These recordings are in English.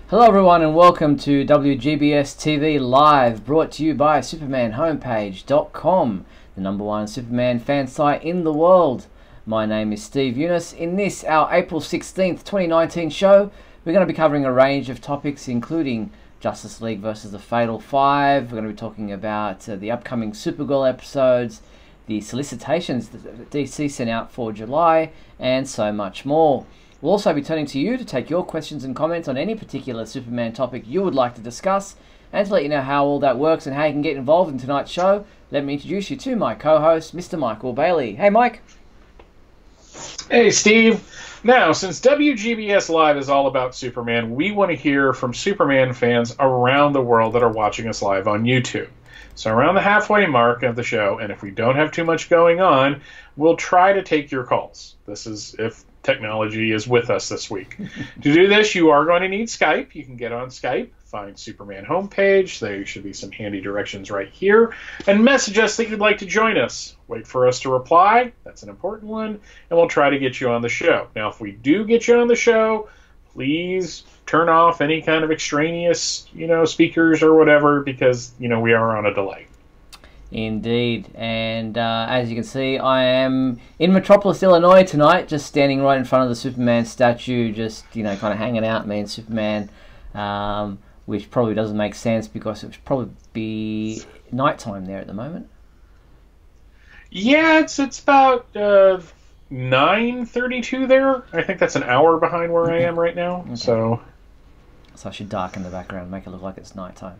Hello everyone and welcome to WGBS TV Live, brought to you by SupermanHomepage.com, the #1 Superman fan site in the world. My name is Steve Eunice. In this, our April 16th, 2019 show, we're going to be covering a range of topics including Justice League versus the Fatal Five. We're going to be talking about the upcoming Supergirl episodes, the solicitations that DC sent out for July, and so much more. We'll also be turning to you to take your questions and comments on any particular Superman topic you would like to discuss, and to let you know how all that works and how you can get involved in tonight's show, let me introduce you to my co-host, Mr. Michael Bailey. Hey, Mike. Hey, Steve. Now, since WGBS Live is all about Superman, we want to hear from Superman fans around the world that are watching us live on YouTube. So around the halfway mark of the show, and if we don't have too much going on, we'll try to take your calls. This is if technology is with us this week. To do this, you are going to need Skype. You can get on Skype, find Superman homepage. There should be some handy directions right here, and message us that you'd like to join us. Wait for us to reply. That's an important one, and we'll try to get you on the show. Now, if we do get you on the show, please turn off any kind of extraneous, speakers or whatever, because, we are on a delay. Indeed, and as you can see, I am in Metropolis, Illinois tonight, just standing right in front of the Superman statue, just, kind of hanging out, me and Superman, which probably doesn't make sense because it would probably be nighttime there at the moment. Yeah, it's about 9:32 there. I think that's an hour behind where I am right now. Okay. So I should darken the background, make it look like it's nighttime.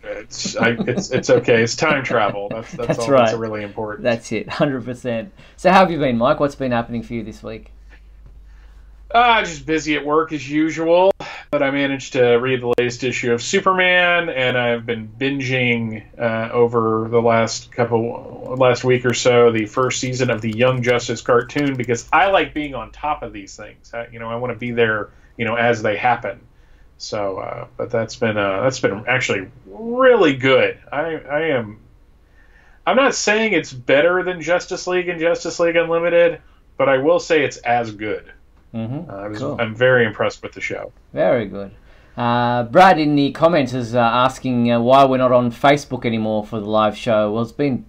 It's okay. It's time travel. That's all right. That's really important. That's it, 100%. So how have you been, Mike? What's been happening for you this week? Just busy at work as usual. But I managed to read the latest issue of Superman, and I've been binging over the last week or so the first season of the Young Justice cartoon, because I like being on top of these things. I want to be there, as they happen. So, but that's been actually really good. I'm not saying it's better than Justice League and Justice League Unlimited, but I will say it's as good. Cool. I'm very impressed with the show. Very good. Brad in the comments is asking why we're not on Facebook anymore for the live show. Well, it's been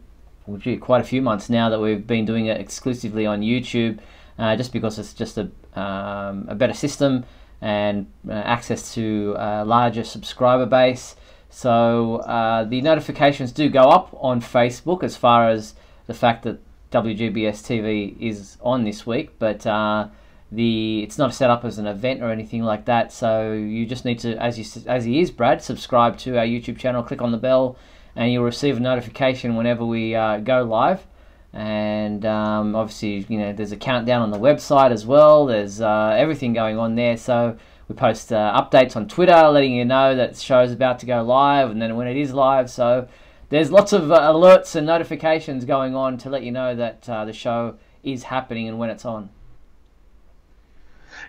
quite a few months now that we've been doing it exclusively on YouTube, just because it's just a better system and access to a larger subscriber base. So the notifications do go up on Facebook as far as the fact that WGBS TV is on this week, but it's not set up as an event or anything like that. So you just need to, as he is, Brad, subscribe to our YouTube channel, click on the bell, and you'll receive a notification whenever we go live. And obviously, there's a countdown on the website as well. There's everything going on there. So we post updates on Twitter, letting you know that the show's about to go live, and then when it is live. So there's lots of alerts and notifications going on to let you know that the show is happening and when it's on.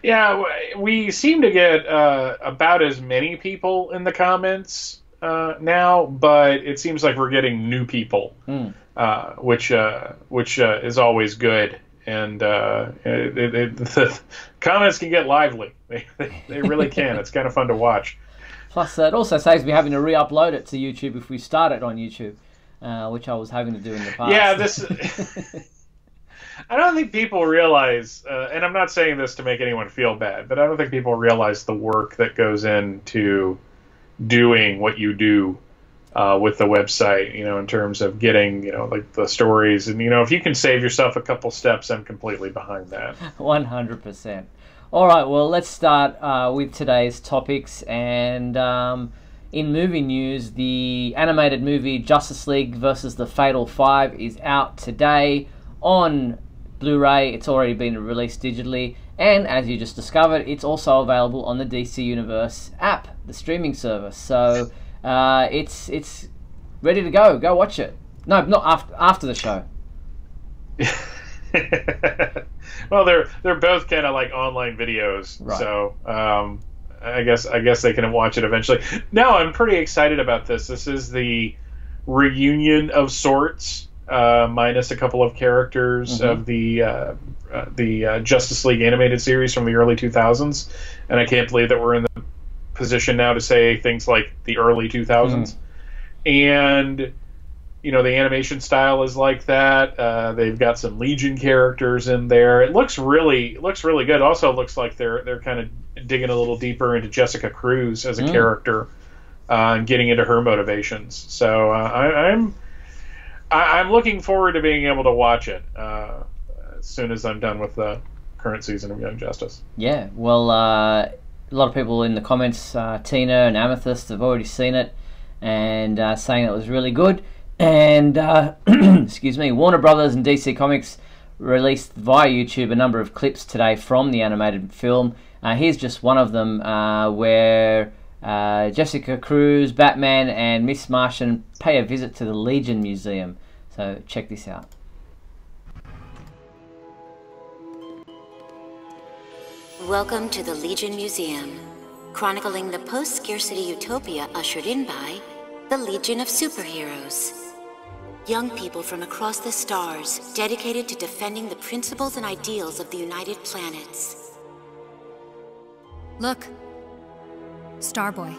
Yeah, we seem to get about as many people in the comments now, but it seems like we're getting new people. Which is always good, and the comments can get lively. They really can. It's kind of fun to watch. Plus, it also saves me having to re-upload it to YouTube if we start it on YouTube, which I was having to do in the past. Yeah, I don't think people realize, and I'm not saying this to make anyone feel bad, but I don't think people realize the work that goes into doing what you do with the website, in terms of getting, like the stories. And, if you can save yourself a couple steps, I'm completely behind that. 100%. All right, well, let's start with today's topics. And in movie news, the animated movie Justice League versus the Fatal Five is out today on Blu-ray. It's already been released digitally. And as you just discovered, it's also available on the DC Universe app, the streaming service. So it's ready to go. Go watch it. No, not after the show. Well, they're both kind of like online videos, right. So I guess they can watch it eventually. No, I'm pretty excited about this. This is the reunion of sorts, minus a couple of characters of the Justice League animated series from the early 2000s, and I can't believe that we're in the position now to say things like the early 2000s. And the animation style is like that. They've got some Legion characters in there. It looks really good. Also looks like they're kind of digging a little deeper into Jessica Cruz as a character and getting into her motivations. So I'm looking forward to being able to watch it as soon as I'm done with the current season of Young Justice. Yeah, well, a lot of people in the comments, Tina and Amethyst, have already seen it and saying it was really good. And excuse me, Warner Brothers and DC Comics released via YouTube a number of clips today from the animated film. Here's just one of them where Jessica Cruz, Batman, and Miss Martian pay a visit to the Legion Museum. So check this out. Welcome to the Legion Museum, chronicling the post-scarcity utopia ushered in by the Legion of Superheroes. Young people from across the stars, dedicated to defending the principles and ideals of the United Planets. Look. Starboy.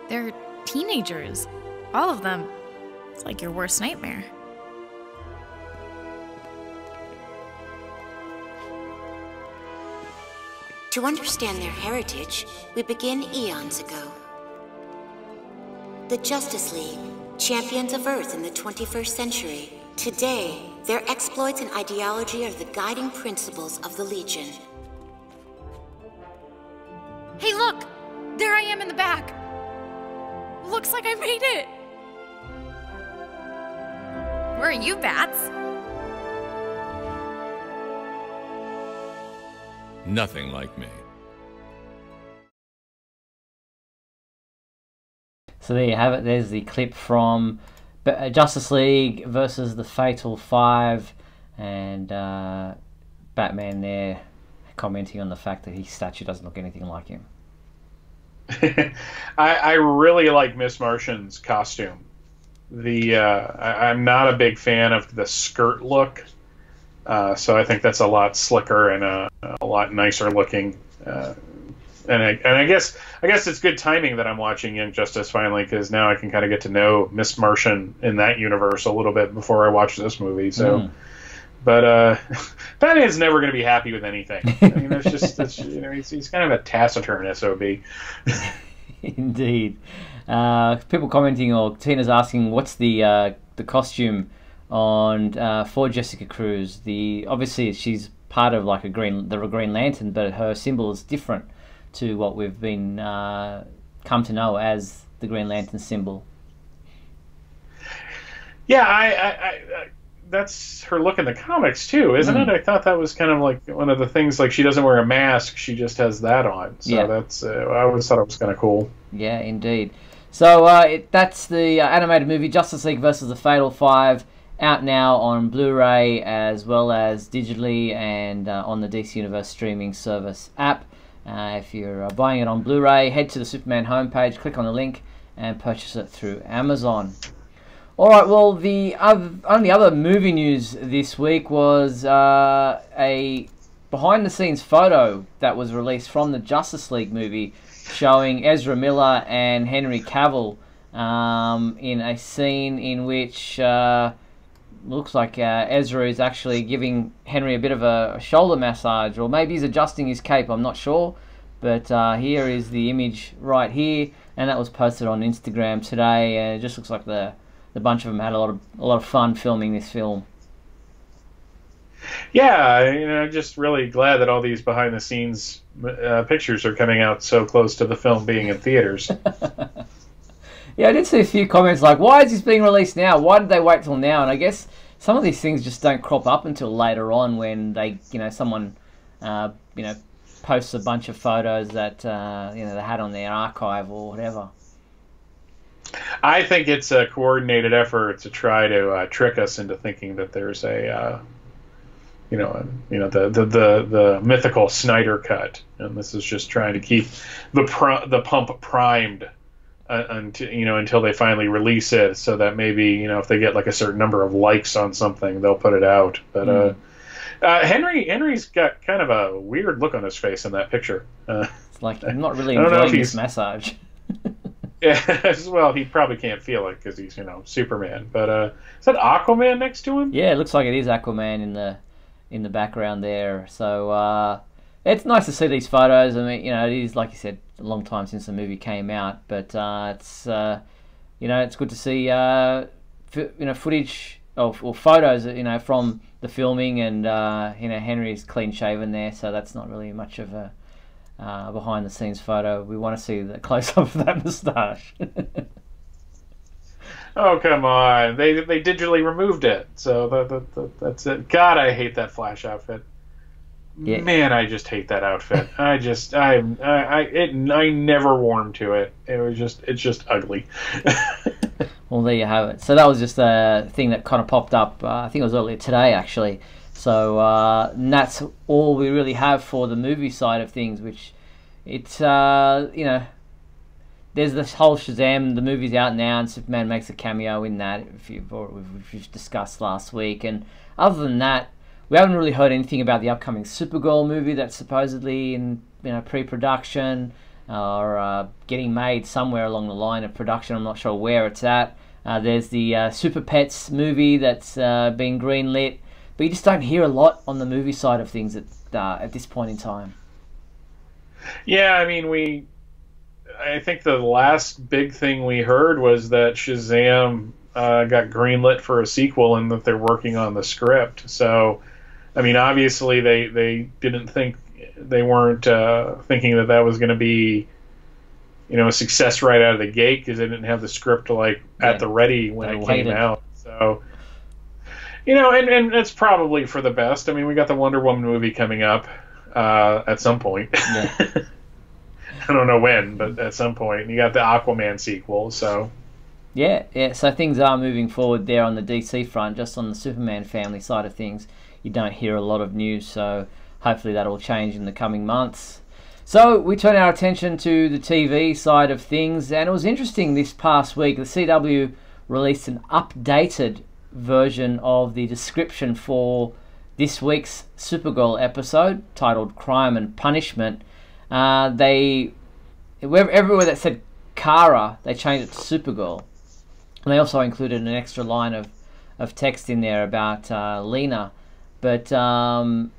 They're teenagers. All of them. It's like your worst nightmare. To understand their heritage, we begin eons ago. The Justice League, champions of Earth in the 21st century. Today, their exploits and ideology are the guiding principles of the Legion. Hey, look! There I am in the back! Looks like I made it! Where are you, Bats? Nothing like me. So there you have it. There's the clip from Justice League versus the Fatal Five, and Batman there commenting on the fact that his statue doesn't look anything like him. I really like Miss Martian's costume. I'm not a big fan of the skirt look, so I think that's a lot slicker and a lot nicer looking. And I guess it's good timing that I'm watching Young Justice finally, because now I can kind of get to know Miss Martian in that universe a little bit before I watch this movie. So, but Batman's never going to be happy with anything. I mean, he's kind of a taciturn SOB. Indeed. People commenting, or Tina's asking, what's the costume on for Jessica Cruz? Obviously she's part of like the Green Lantern, but her symbol is different to what we've been come to know as the Green Lantern symbol. Yeah, I that's her look in the comics too, isn't it? I thought that was kind of like one of the things. Like, she doesn't wear a mask; she just has that on. So that's I always thought it was kind of cool. Yeah, indeed. So that's the animated movie Justice League versus the Fatal Five, out now on Blu-ray as well as digitally and on the DC Universe streaming service app. If you're buying it on Blu-ray, head to the Superman homepage, click on the link, and purchase it through Amazon. Alright, well, the only other movie news this week was a behind-the-scenes photo that was released from the Justice League movie showing Ezra Miller and Henry Cavill in a scene in which looks like Ezra is actually giving Henry a bit of a shoulder massage, or maybe he's adjusting his cape, I'm not sure. But here is the image right here, and that was posted on Instagram today, and it just looks like the bunch of them had a lot of fun filming this film. Yeah, I'm just really glad that all these behind-the-scenes pictures are coming out so close to the film being in theaters. Yeah, I did see a few comments like, why is this being released now? Why did they wait till now? And I guess some of these things just don't crop up until later on when they, someone, posts a bunch of photos that, they had on their archive or whatever. I think it's a coordinated effort to try to trick us into thinking that there's the mythical Snyder cut, and this is just trying to keep the pump primed until they finally release it, so that maybe if they get like a certain number of likes on something, they'll put it out. But Henry's got kind of a weird look on his face in that picture. It's like I'm not really enjoying this massage. Yeah, well, he probably can't feel it because he's, Superman. But is that Aquaman next to him? Yeah, it looks like it is Aquaman in the background there. So it's nice to see these photos. I mean, it is, like you said, a long time since the movie came out, but it's it's good to see footage or photos from the filming, and Henry's clean shaven there, so that's not really much of a behind the scenes photo. We want to see the close up of that moustache. Oh, come on. They digitally removed it. So that's it. God, I hate that Flash outfit. Yeah. Man, I just hate that outfit. I never warmed to it. It's just ugly. Well, there you have it. So that was just a thing that kind of popped up. I think it was earlier today, actually. So and that's all we really have for the movie side of things, which it's, there's this whole Shazam, the movie's out now, and Superman makes a cameo in that, we've discussed last week. And other than that, we haven't really heard anything about the upcoming Supergirl movie that's supposedly in pre-production or getting made somewhere along the line of production. I'm not sure where it's at. There's the Super Pets movie that's been greenlit. But you just don't hear a lot on the movie side of things at this point in time. Yeah, I mean, I think the last big thing we heard was that Shazam got greenlit for a sequel and that they're working on the script. So, I mean, obviously they didn't think, they weren't thinking that was going to be, a success right out of the gate, because they didn't have the script at the ready when it came out. So. And it's probably for the best. I mean, we got the Wonder Woman movie coming up at some point. Yeah. I don't know when, but at some point. And you got the Aquaman sequel, so... Yeah, so things are moving forward there on the DC front. Just on the Superman family side of things, you don't hear a lot of news, so hopefully that'll change in the coming months. So we turn our attention to the TV side of things, and it was interesting this past week. The CW released an updated version of the description for this week's Supergirl episode, titled Crime and Punishment. Everywhere that said Kara, they changed it to Supergirl. And they also included an extra line of text in there about Lena. But the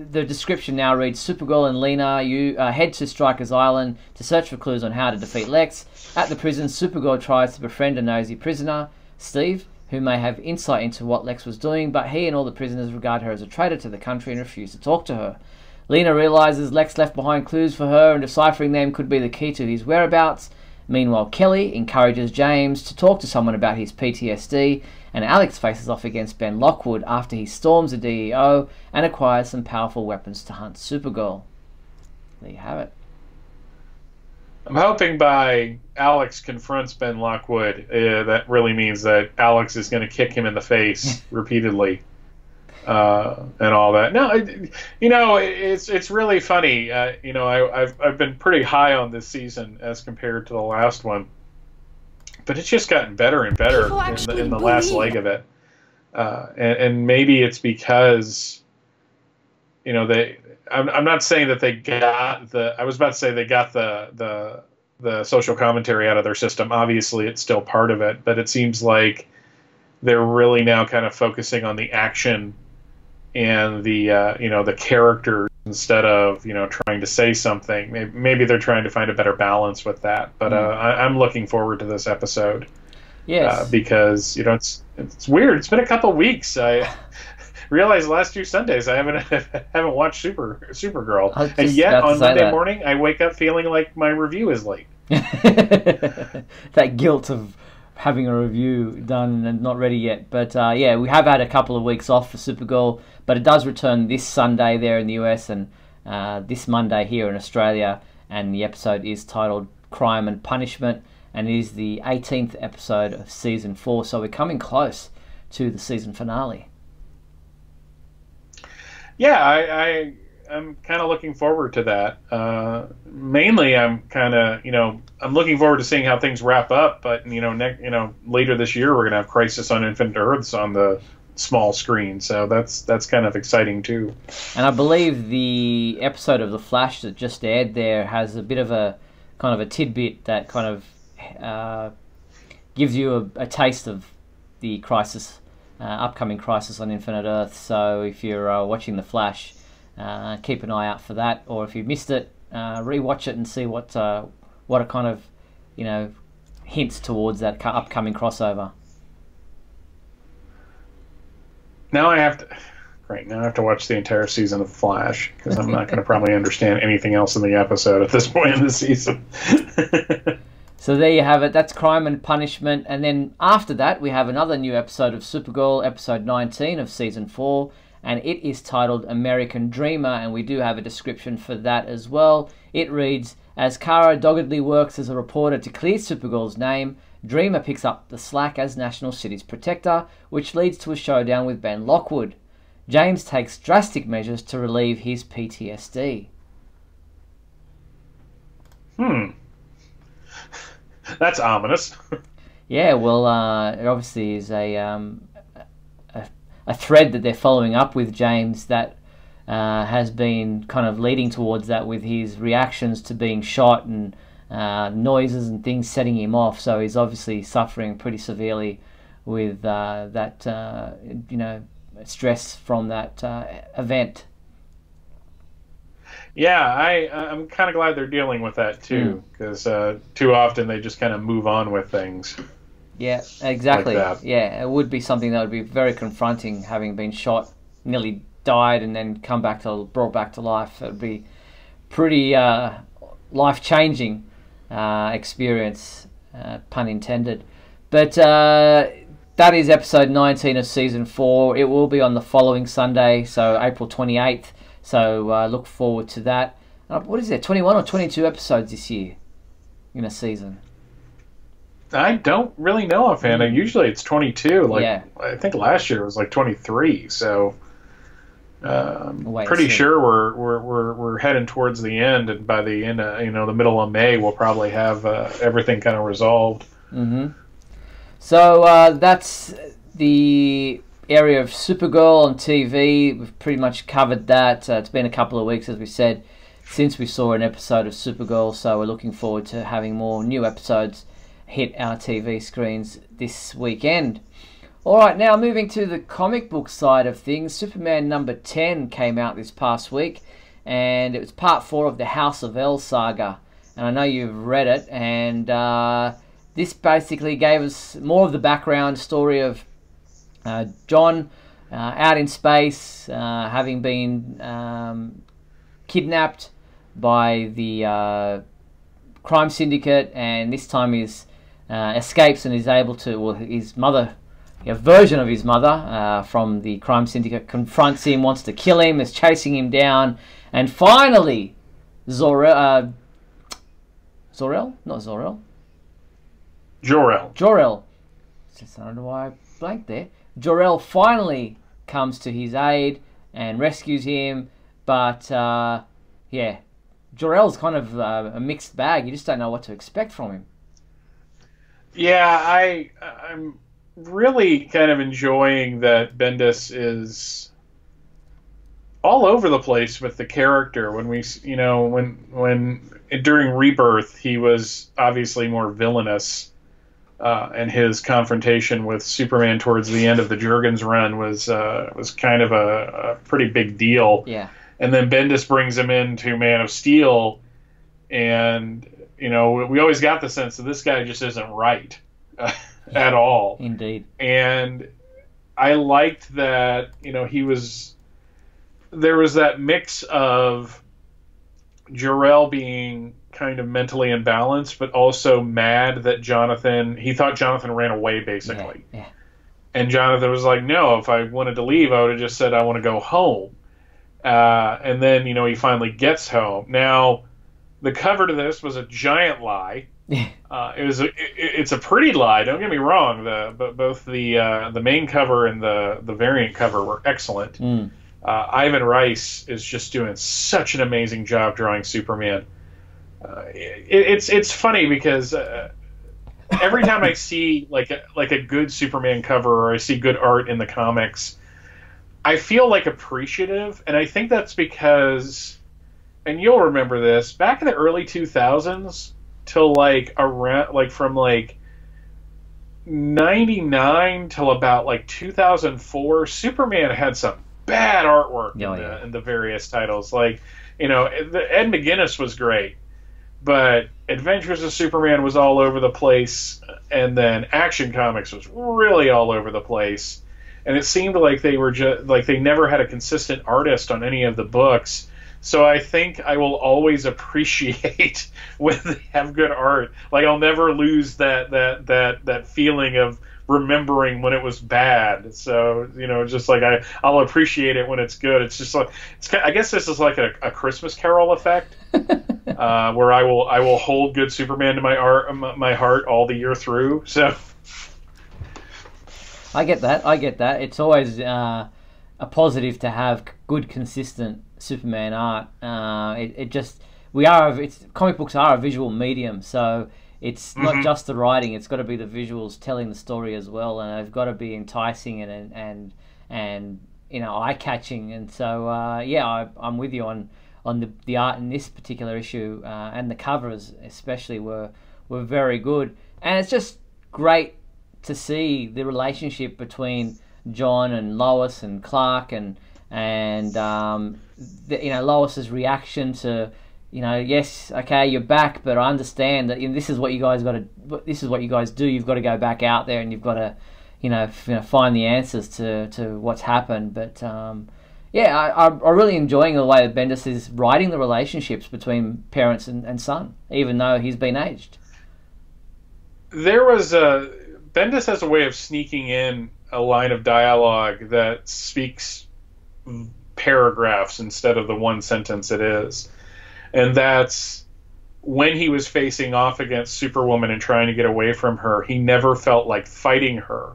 description now reads, Supergirl and Lena head to Stryker's Island to search for clues on how to defeat Lex. At the prison, Supergirl tries to befriend a nosy prisoner, Steve, who may have insight into what Lex was doing, but he and all the prisoners regard her as a traitor to the country and refuse to talk to her. Lena realizes Lex left behind clues for her, and deciphering them could be the key to his whereabouts. Meanwhile, Kelly encourages James to talk to someone about his PTSD, and Alex faces off against Ben Lockwood after he storms the DEO and acquires some powerful weapons to hunt Supergirl. There you have it. I'm hoping by Alex confronts Ben Lockwood, that really means that Alex is going to kick him in the face repeatedly, and all that. No, it's really funny. I've been pretty high on this season as compared to the last one, but it's just gotten better and better in the last leg of it, and maybe it's because I'm not saying that they got I was about to say they got the social commentary out of their system. Obviously, it's still part of it, but it seems like they're really now kind of focusing on the action and the characters instead of trying to say something. Maybe they're trying to find a better balance with that. But I'm looking forward to this episode. Yes, because it's weird. It's been a couple weeks. I realized the last 2 Sundays I haven't watched Supergirl, and yet on Monday morning I wake up feeling like my review is late. That guilt of having a review done and not ready yet. But we have had a couple of weeks off for Supergirl, but it does return this Sunday there in the US and this Monday here in Australia, and the episode is titled Crime and Punishment, and it is the 18th episode of season 4, so we're coming close to the season finale. Yeah, I'm kind of looking forward to that. Mainly, I'm kind of, I'm looking forward to seeing how things wrap up. But later this year, we're gonna have Crisis on Infinite Earths on the small screen. So that's kind of exciting too. And I believe the episode of The Flash that just aired there has a bit of a kind of a tidbit that kind of gives you a taste of the crisis, upcoming Crisis on Infinite Earth. So if you're watching The Flash, keep an eye out for that. Or if you missed it, rewatch it and see what it kind of, hints towards that upcoming crossover. Now I have to watch the entire season of Flash, because I'm not going to probably understand anything else in the episode at this point in the season. So there you have it. That's Crime and Punishment. And then after that, we have another new episode of Supergirl, episode 19 of season 4. And it is titled American Dreamer. And we do have a description for that as well. It reads, as Kara doggedly works as a reporter to clear Supergirl's name, Dreamer picks up the slack as National City's protector, which leads to a showdown with Ben Lockwood. James takes drastic measures to relieve his PTSD. That's ominous. Yeah, well, it obviously is a thread that they're following up with James that has been kind of leading towards that with his reactions to being shot and noises and things setting him off. So he's obviously suffering pretty severely with that, stress from that event. Yeah, I'm kind of glad they're dealing with that too, because too often they just kind of move on with things. Yeah, exactly. Like that. Yeah, it would be something that would be very confronting, having been shot, nearly died, and then brought back to life. It would be pretty life-changing experience, pun intended. But that is episode 19 of season 4. It will be on the following Sunday, so April 28th. So look forward to that. What is there, 21 or 22 episodes this year in a season? I don't really know offhand. Usually it's 22. Yeah. I think last year it was like 23. So pretty sure we're heading towards the end, and by the end, the middle of May, we'll probably have everything kind of resolved. Mm-hmm. So that's the area of Supergirl on TV. We've pretty much covered that. It's been a couple of weeks, as we said, since we saw an episode of Supergirl, so we're looking forward to having more new episodes hit our TV screens this weekend. Alright, now moving to the comic book side of things. Superman number 10 came out this past week, and it was part 4 of the House of L saga. And I know you've read it, and this basically gave us more of the background story of John out in space, having been kidnapped by the crime syndicate, and this time he's escapes and is able to, his mother, a version of his mother from the crime syndicate confronts him, wants to kill him, is chasing him down, and finally Jor-El. I don't know why I blanked there. Jor-El finally comes to his aid and rescues him, but Jor-El's kind of a mixed bag. You just don't know what to expect from him. Yeah, I'm really kind of enjoying that Bendis is all over the place with the character. When we, when during Rebirth, he was obviously more villainous, and his confrontation with Superman towards the end of the Jurgens run was kind of a pretty big deal. Yeah. And then Bendis brings him into Man of Steel, and we always got the sense that this guy just isn't right at all. Indeed. And I liked that, there was that mix of Jor-El being kind of mentally imbalanced, but also mad that he thought Jonathan ran away, basically. Yeah. And Jonathan was like, no, if I wanted to leave, I would have just said I want to go home. And then, he finally gets home. Now, the cover to this was a giant lie. It's a pretty lie. Don't get me wrong. Both the main cover and the variant cover were excellent. Ivan Rice is just doing such an amazing job drawing Superman. It's funny because every time I see like a good Superman cover, or I see good art in the comics, I feel like appreciative, and I think that's because, and you'll remember this, back in the early 2000s till like around like from like 99 till about like 2004, Superman had some bad artwork in the various titles. Like, you know, Ed McGuinness was great, but Adventures of Superman was all over the place, and then Action Comics was really all over the place, and it seemed like they were just like they never had a consistent artist on any of the books. So I think I will always appreciate when they have good art. Like, I'll never lose that feeling of remembering when it was bad. So, you know, just like I'll appreciate it when it's good. It's just like, I guess this is like a Christmas Carol effect, where I will hold good Superman to my heart all the year through. So I get that. It's always a positive to have good, consistent Superman art. Comic books are a visual medium, so it's not just the writing, it's got to be the visuals telling the story as well, and they've got to be enticing and you know, eye-catching. And so I'm with you on the art in this particular issue, and the covers especially were very good, and it's just great to see the relationship between John and Lois and Clark, and you know, Lois's reaction to, you know, yes, okay, you're back, but I understand that, you know, this is what you guys do. You've got to go back out there, and you've got to, you know, find the answers to what's happened. But I'm really enjoying the way that Bendis is writing the relationships between parents and son, even though he's been aged. Bendis has a way of sneaking in a line of dialogue that speaks paragraphs instead of the one sentence it is. And that's when he was facing off against Superwoman and trying to get away from her, he never felt like fighting her,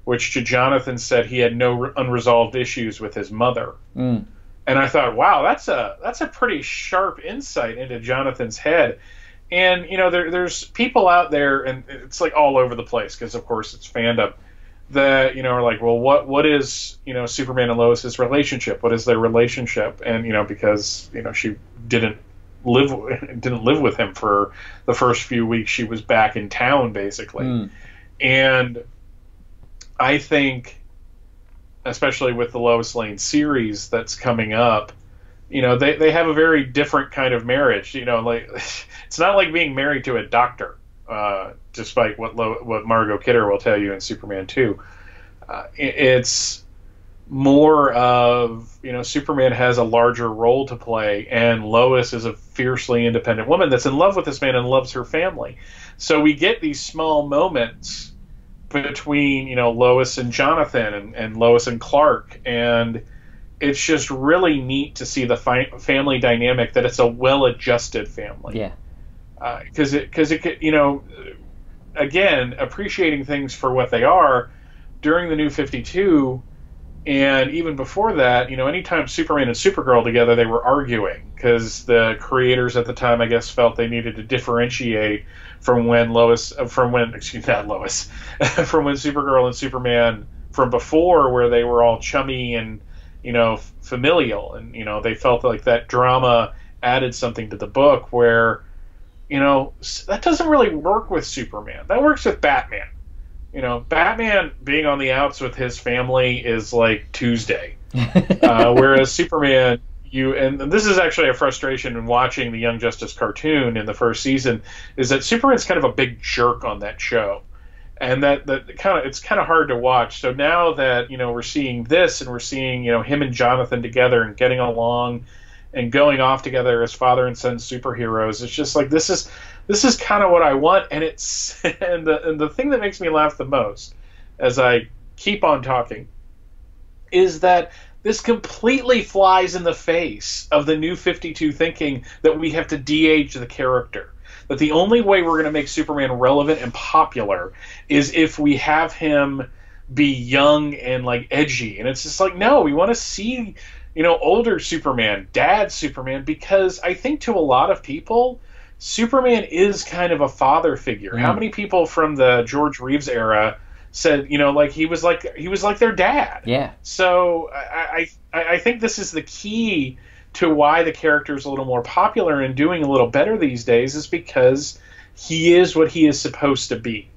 which to Jonathan said he had no unresolved issues with his mother. And I thought, wow, that's a pretty sharp insight into Jonathan's head. And, you know, there's people out there, and it's like all over the place, because of course it's fandom, that, you know, are like, well, what is, you know, Superman and Lois's relationship? What is their relationship? And, you know, because, you know, she didn't live with him for the first few weeks she was back in town, basically. And I think, especially with the Lois Lane series that's coming up, you know, they have a very different kind of marriage. You know, like, it's not like being married to a doctor. Despite what Margot Kidder will tell you in Superman 2, it's more of, you know, Superman has a larger role to play, and Lois is a fiercely independent woman that's in love with this man and loves her family. So we get these small moments between, you know, Lois and Jonathan and Lois and Clark, and it's just really neat to see the family dynamic, that it's a well-adjusted family. Yeah. Because it, you know, again, appreciating things for what they are during the New 52, and even before that, you know, anytime Superman and Supergirl together, they were arguing, because the creators at the time, I guess, felt they needed to differentiate from when Supergirl and Superman from before, where they were all chummy and, you know, familial, and, you know, they felt like that drama added something to the book, where, you know, that doesn't really work with Superman. That works with Batman. You know, Batman being on the outs with his family is like Tuesday. Whereas Superman, and this is actually a frustration in watching the Young Justice cartoon in the first season, is that Superman's kind of a big jerk on that show. And it's kind of hard to watch. So now that, you know, we're seeing this, and we're seeing, you know, him and Jonathan together and getting along and going off together as father and son superheroes, it's just like, this is kind of what I want. And it's and the thing that makes me laugh the most, as I keep on talking, is that this completely flies in the face of the New 52 thinking that we have to de-age the character. That the only way we're going to make Superman relevant and popular is if we have him be young and like edgy. And it's just like, no, we want to see, you know, older Superman, dad Superman, because I think to a lot of people, Superman is kind of a father figure. How many people from the George Reeves era said, like he was like their dad? Yeah. So I think this is the key to why the character is a little more popular and doing a little better these days, is because he is what he is supposed to be.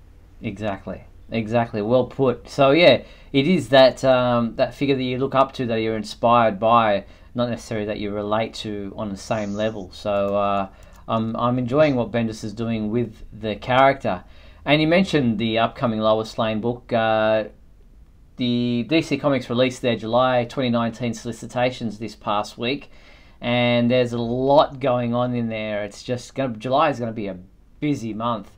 Exactly. Well put. So yeah, it is that that figure that you look up to, that you're inspired by, not necessarily that you relate to on the same level. So I'm enjoying what Bendis is doing with the character. And you mentioned the upcoming Lois Lane book. The DC Comics released their July 2019 solicitations this past week, and there's a lot going on in there. It's just July is going to be a busy month.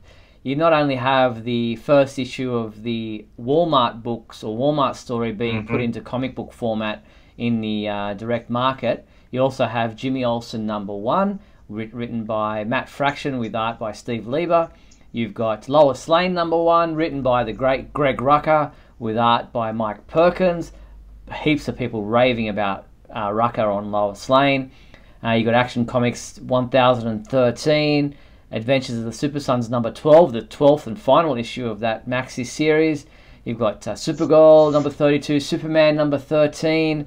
You not only have the first issue of the Walmart books or Walmart story being put into comic book format in the direct market, you also have Jimmy Olsen #1, written by Matt Fraction with art by Steve Lieber. You've got Lois Lane #1, written by the great Greg Rucka with art by Mike Perkins. Heaps of people raving about Rucka on Lois Lane. You've got Action Comics 1013, Adventures of the Super Sons #12, the 12th and final issue of that maxi series. You've got Supergirl #32, Superman #13,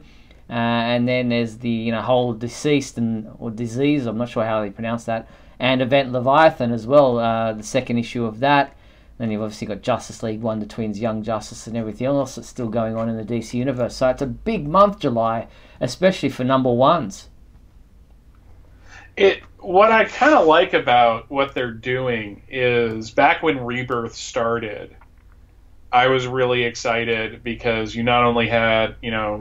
and then there's the whole deceased or disease, I'm not sure how they pronounce that, and Event Leviathan as well, the second issue of that. Then you've obviously got Justice League Wonder Twins, Young Justice, and everything else that's still going on in the DC universe. So it's a big month, July, especially for #1s. What I kind of like about what they're doing is, back when Rebirth started, I was really excited because you not only had,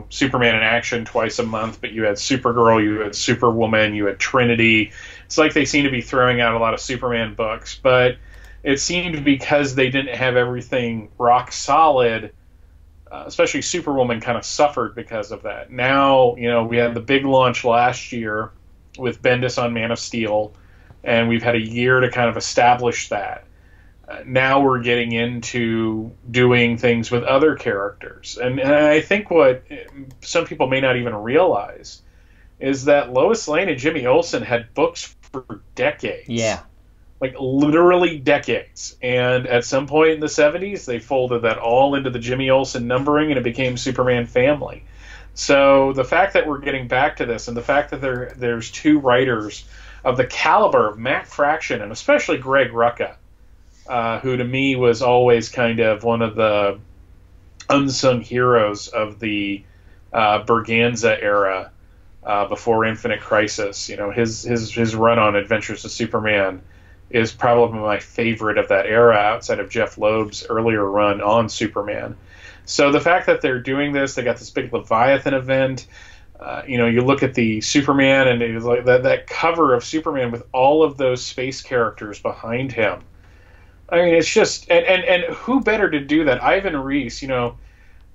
Superman in action twice a month, but you had Supergirl, you had Superwoman, you had Trinity. It's like they seem to be throwing out a lot of Superman books, but it seemed because they didn't have everything rock solid, especially Superwoman kind of suffered because of that. Now, we had the big launch last year with Bendis on Man of Steel, and we've had a year to kind of establish that. Now we're getting into doing things with other characters. And I think what some people may not even realize is that Lois Lane and Jimmy Olsen had books for decades. Yeah. Like literally decades. And at some point in the 70s, they folded that all into the Jimmy Olsen numbering, and it became Superman Family. So the fact that we're getting back to this, and the fact that there's two writers of the caliber of Matt Fraction and especially Greg Rucka, who to me was always kind of one of the unsung heroes of the Berganza era before Infinite Crisis. His run on Adventures of Superman is probably my favorite of that era, outside of Jeff Loeb's earlier run on Superman. So the fact that they're doing this, they got this big Leviathan event. You look at the Superman, and it was like that cover of Superman with all of those space characters behind him. I mean, it's just, and who better to do that? Ivan Reis,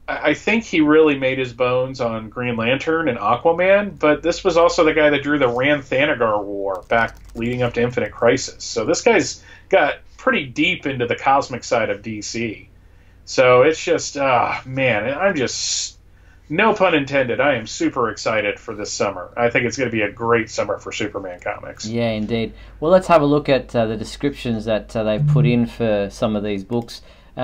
I think he really made his bones on Green Lantern and Aquaman, but this was also the guy that drew the Rann-Thanagar War back leading up to Infinite Crisis. So this guy's got pretty deep into the cosmic side of DC. So it's just, man, I'm just, no pun intended, I am super excited for this summer. I think it's going to be a great summer for Superman comics. Yeah, indeed. Well, let's have a look at the descriptions that they've put in for some of these books,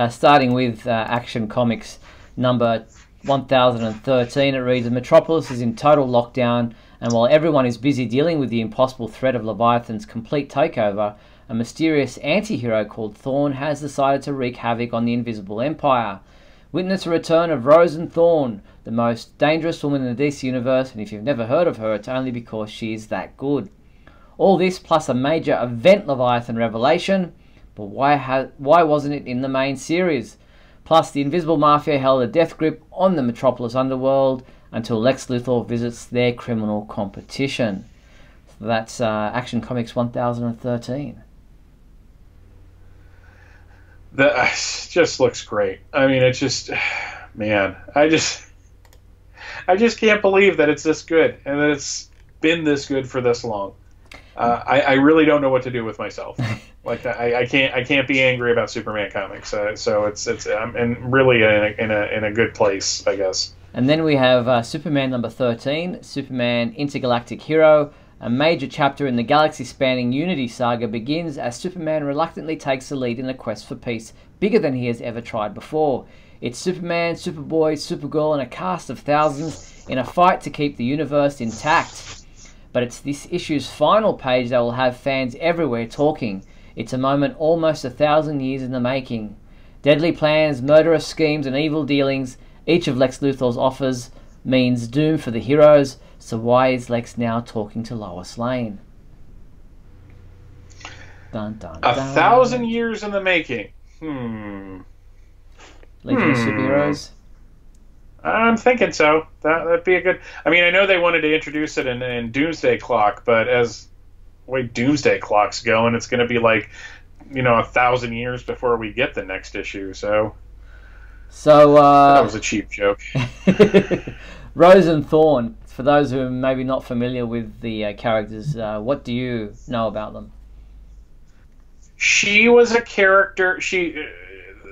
starting with Action Comics number 1013. It reads, Metropolis is in total lockdown, and while everyone is busy dealing with the impossible threat of Leviathan's complete takeover, a mysterious anti-hero called Thorn has decided to wreak havoc on the Invisible Empire. Witness a return of Rosen Thorn, the most dangerous woman in the DC universe, and if you've never heard of her, it's only because she is that good. All this plus a major Event Leviathan revelation, but why wasn't it in the main series? Plus, the Invisible Mafia held a death grip on the Metropolis underworld until Lex Luthor visits their criminal competition. So that's Action Comics 1013. That just looks great. I mean, it's just, man, I just can't believe that it's this good and that it's been this good for this long. I really don't know what to do with myself. Like I can't be angry about Superman comics. So I'm really in a good place, I guess. And then we have Superman number 13, Superman Intergalactic Hero, A major chapter in the galaxy-spanning Unity saga begins as Superman reluctantly takes the lead in a quest for peace bigger than he has ever tried before. It's Superman, Superboy, Supergirl, and a cast of thousands in a fight to keep the universe intact. But it's this issue's final page that will have fans everywhere talking. It's a moment almost 1,000 years in the making. Deadly plans, murderous schemes, and evil dealings, each of Lex Luthor's offers means doom for the heroes. So why is Lex now talking to Lois Lane? Dun, dun, dun. 1,000 years in the making. Legion of Superheroes? I'm thinking so. That'd be a good... I mean, I know they wanted to introduce it in Doomsday Clock, but as the way Doomsday Clock's going, it's going to be like, 1,000 years before we get the next issue, so... that was a cheap joke. Rosen Thorn, for those who are maybe not familiar with the characters, what do you know about them? She was a character...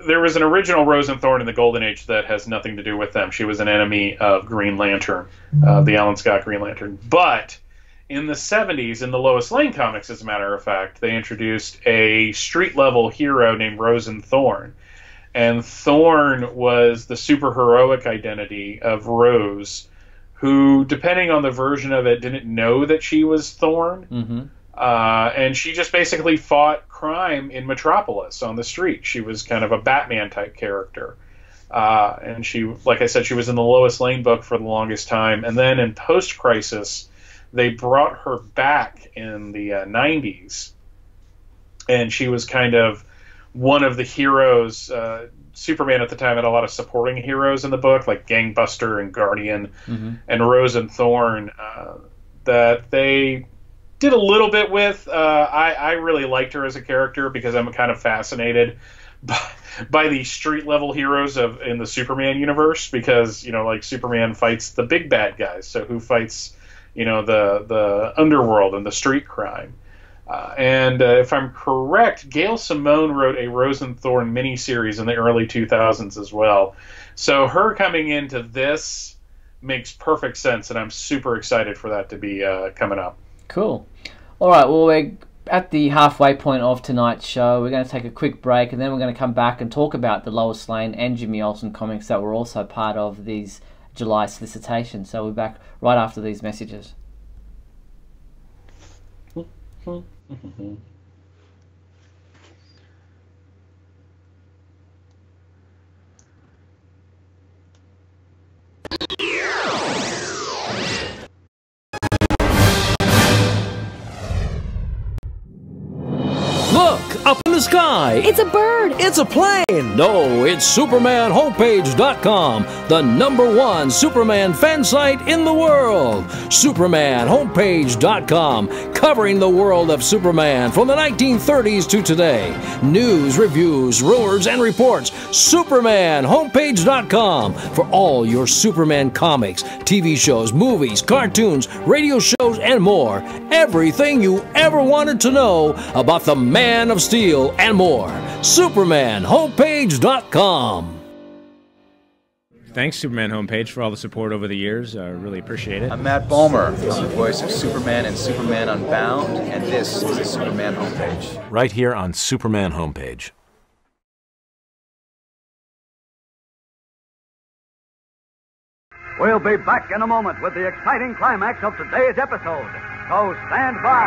There was an original Rosen Thorn in the Golden Age that has nothing to do with them. She was an enemy of Green Lantern, the Alan Scott Green Lantern. But in the 70s, in the Lois Lane comics, as a matter of fact, they introduced a street-level hero named Rosen Thorn. And Thorn was the superheroic identity of Rose, who, depending on the version of it, didn't know that she was Thorn. Mm-hmm. And she just basically fought crime in Metropolis on the street. She was kind of a Batman-type character. And she, like I said, she was in the Lois Lane book for the longest time. And then in Post-Crisis, they brought her back in the 90s. And she was kind of one of the heroes. Superman at the time had a lot of supporting heroes in the book, like Gangbuster and Guardian and Rosen Thorn, that they did a little bit with. I really liked her as a character because I'm kind of fascinated by the street level heroes in the Superman universe, because like Superman fights the big bad guys, so who fights the underworld and the street crime. And if I'm correct, Gail Simone wrote a Rosen Thorn miniseries in the early 2000s as well. So her coming into this makes perfect sense, and I'm super excited for that to be coming up. Cool. All right, well, we're at the halfway point of tonight's show. We're going to take a quick break, and then we're going to come back and talk about the Lois Lane and Jimmy Olsen comics that were also part of these July solicitations. So we're back right after these messages. Look, up in the sky. It's a bird. It's a plane. No, it's SupermanHomepage.com, the #1 Superman fan site in the world. SupermanHomepage.com, covering the world of Superman from the 1930s to today. News, reviews, rumors, and reports. SupermanHomepage.com for all your Superman comics, TV shows, movies, cartoons, radio shows, and more. Everything you ever wanted to know about the Man of Steel and more. SupermanHomepage.com. Thanks, Superman Homepage, for all the support over the years. I really appreciate it. I'm Matt Bomer, the voice of Superman in Superman Unbound, and this is the Superman Homepage. Right here on Superman Homepage. We'll be back in a moment with the exciting climax of today's episode. So stand by.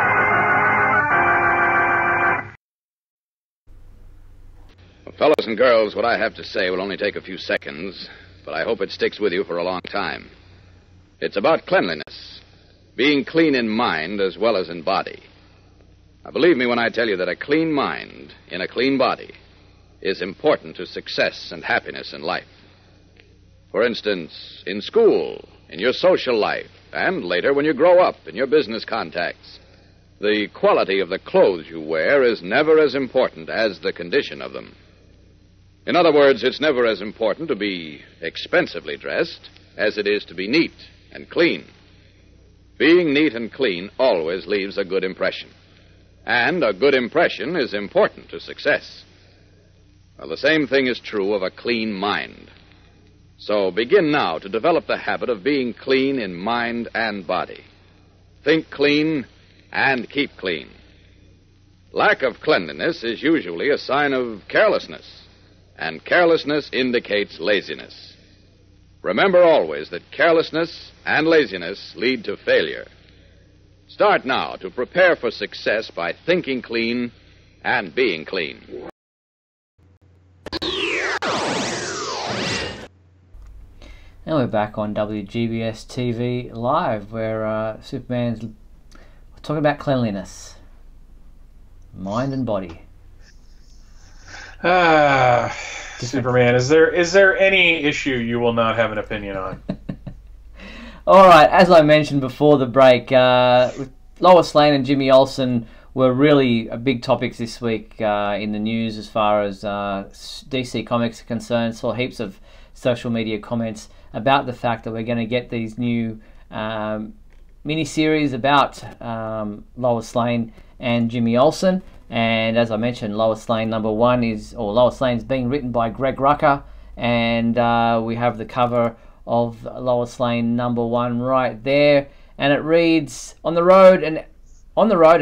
Well, fellows and girls, what I have to say will only take a few seconds, but I hope it sticks with you for a long time. It's about cleanliness, being clean in mind as well as in body. Now, believe me when I tell you that a clean mind in a clean body is important to success and happiness in life. For instance, in school, in your social life, and later when you grow up in your business contacts, the quality of the clothes you wear is never as important as the condition of them. In other words, it's never as important to be expensively dressed as it is to be neat and clean. Being neat and clean always leaves a good impression. And a good impression is important to success. Well, the same thing is true of a clean mind. So begin now to develop the habit of being clean in mind and body. think clean, and keep clean. Lack of cleanliness is usually a sign of carelessness, and carelessness indicates laziness. Remember always that carelessness and laziness lead to failure. Start now to prepare for success by thinking clean and being clean. And we're back on WGBS TV Live, where Superman's talking about cleanliness, mind and body. Superman, is there any issue you will not have an opinion on? All right, as I mentioned before the break, Lois Lane and Jimmy Olsen were really big topics this week in the news as far as DC Comics are concerned. Saw heaps of social media comments about the fact that we're going to get these new mini-series about Lois Lane and Jimmy Olsen. And as I mentioned, Lois Lane Lois Lane's being written by Greg Rucka, and we have the cover of Lois Lane #1 right there, and it reads, on the road and